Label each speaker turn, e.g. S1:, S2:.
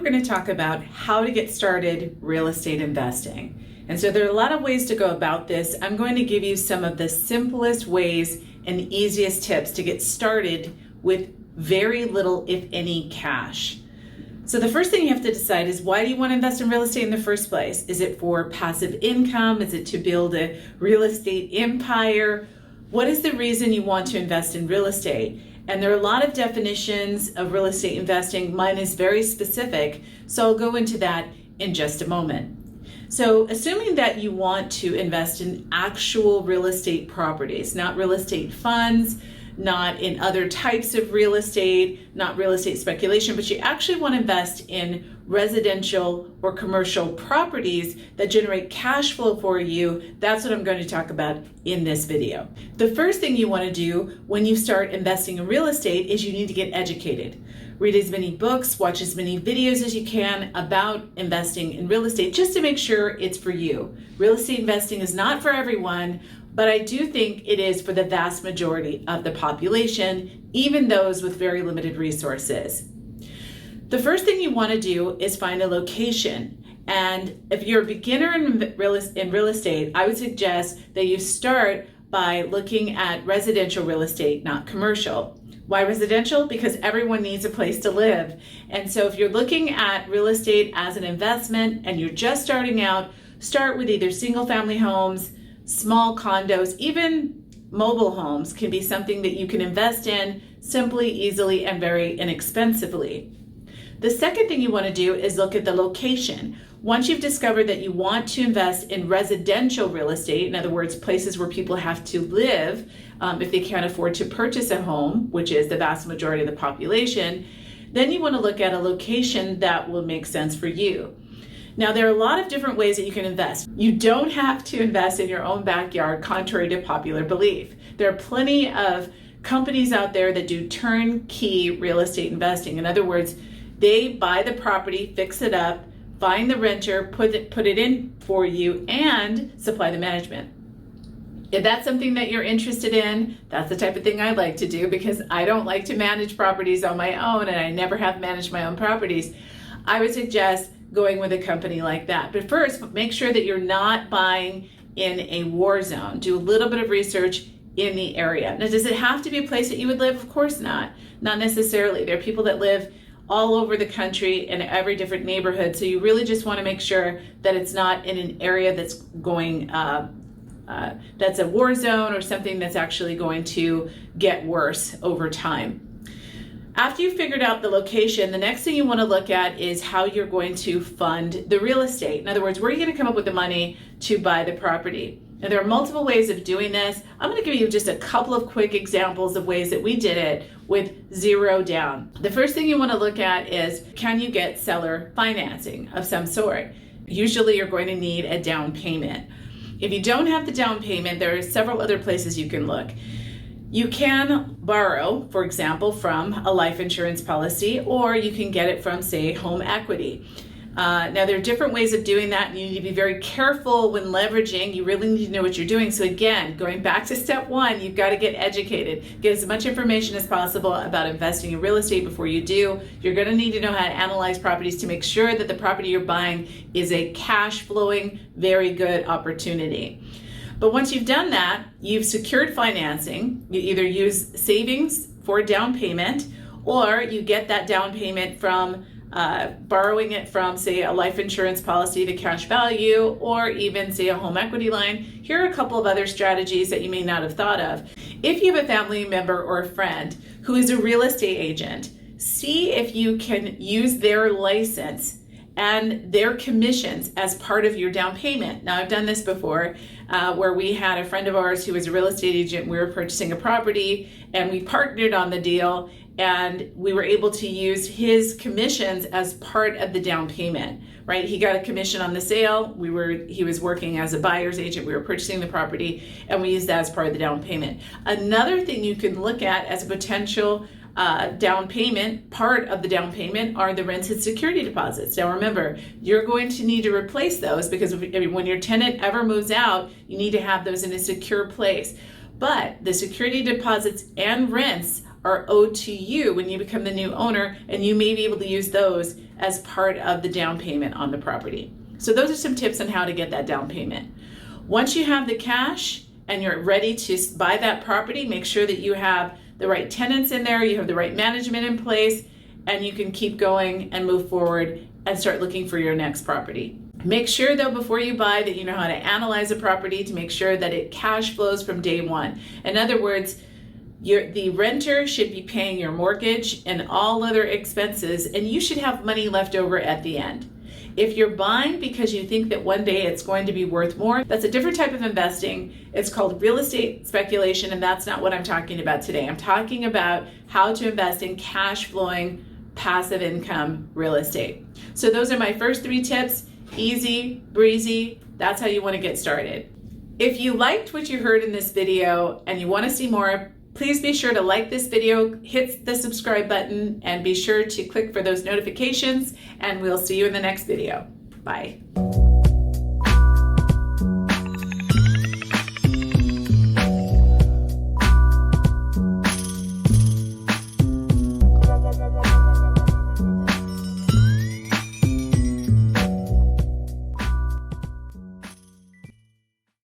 S1: going to talk about how to get started real estate investing. And so there are a lot of ways to go about this. I'm going to give you some of the simplest ways and easiest tips to get started with very little, if any, cash. So the first thing you have to decide is, why do you want to invest in real estate in the first place? Is it for passive income? Is it to build a real estate empire? What is the reason you want to invest in real estate? And there are a lot of definitions of real estate investing. Mine is very specific, so I'll go into that in just a moment. So assuming that you want to invest in actual real estate properties, not real estate funds, not in other types of real estate, not real estate speculation, but you actually want to invest in residential or commercial properties that generate cash flow for you, that's what I'm going to talk about in this video. The first thing you want to do when you start investing in real estate is you need to get educated. Read as many books, watch as many videos as you can about investing in real estate, just to make sure it's for you. Real estate investing is not for everyone, but I do think it is for the vast majority of the population, even those with very limited resources. The first thing you want to do is find a location. And if you're a beginner in real estate, I would suggest that you start by looking at residential real estate, not commercial. Why residential? Because everyone needs a place to live. And so if you're looking at real estate as an investment and you're just starting out, start with either single family homes, small condos, even mobile homes can be something that you can invest in simply, easily, and very inexpensively. The second thing you want to do is look at the location. Once you've discovered that you want to invest in residential real estate, in other words, places where people have to live if they can't afford to purchase a home, which is the vast majority of the population, then you want to look at a location that will make sense for you. Now, there are a lot of different ways that you can invest. You don't have to invest in your own backyard, contrary to popular belief. There are plenty of companies out there that do turnkey real estate investing. In other words, they buy the property, fix it up, find the renter, put it in for you, and supply the management. If that's something that you're interested in, that's the type of thing I like to do, because I don't like to manage properties on my own, and I never have managed my own properties. I would suggest going with a company like that. But first, make sure that you're not buying in a war zone. Do a little bit of research in the area. Now, does it have to be a place that you would live? Of course not. Not necessarily. There are people that live all over the country in every different neighborhood. So you really just want to make sure that it's not in an area that's going, that's a war zone or something that's actually going to get worse over time. After you've figured out the location, the next thing you want to look at is how you're going to fund the real estate. In other words, where are you going to come up with the money to buy the property? Now, there are multiple ways of doing this. I'm going to give you just a couple of quick examples of ways that we did it with zero down. The first thing you want to look at is, can you get seller financing of some sort? Usually you're going to need a down payment. If you don't have the down payment, there are several other places you can look. You can borrow, for example, from a life insurance policy, or you can get it from, say, home equity. Now, there are different ways of doing that, and you need to be very careful when leveraging. You really need to know what you're doing. So again, going back to step one, you've got to get educated. Get as much information as possible about investing in real estate before you do. You're going to need to know how to analyze properties to make sure that the property you're buying is a cash flowing, very good opportunity. But once you've done that, you've secured financing. You either use savings for a down payment, or you get that down payment from borrowing it from, say, a life insurance policy, the cash value, or even, say, a home equity line. Here are a couple of other strategies that you may not have thought of. If you have a family member or a friend who is a real estate agent, see if you can use their license and their commissions as part of your down payment. Now, I've done this before, where we had a friend of ours who was a real estate agent. We were purchasing a property, and we partnered on the deal, and we were able to use his commissions as part of the down payment, right? He got a commission on the sale. He was working as a buyer's agent. We were purchasing the property, and we used that as part of the down payment. Another thing you can look at as a potential down payment, part of the down payment, are the rents and security deposits. Now remember, you're going to need to replace those, because when your tenant ever moves out, you need to have those in a secure place. But the security deposits and rents are owed to you when you become the new owner, and you may be able to use those as part of the down payment on the property. So those are some tips on how to get that down payment. Once you have the cash and you're ready to buy that property, make sure that you have the right tenants in there, you have the right management in place, and you can keep going and move forward and start looking for your next property. Make sure though before you buy that you know how to analyze a property to make sure that it cash flows from day one. In other words, the renter should be paying your mortgage and all other expenses, and you should have money left over at the end. If you're buying because you think that one day it's going to be worth more, that's a different type of investing. It's called real estate speculation, and that's not what I'm talking about today. I'm talking about how to invest in cash flowing, passive income real estate. So those are my first 3 tips. Easy, breezy. That's how you want to get started. If you liked what you heard in this video and you want to see more, please be sure to like this video, hit the subscribe button, and be sure to click for those notifications, and we'll see you in the next video. Bye.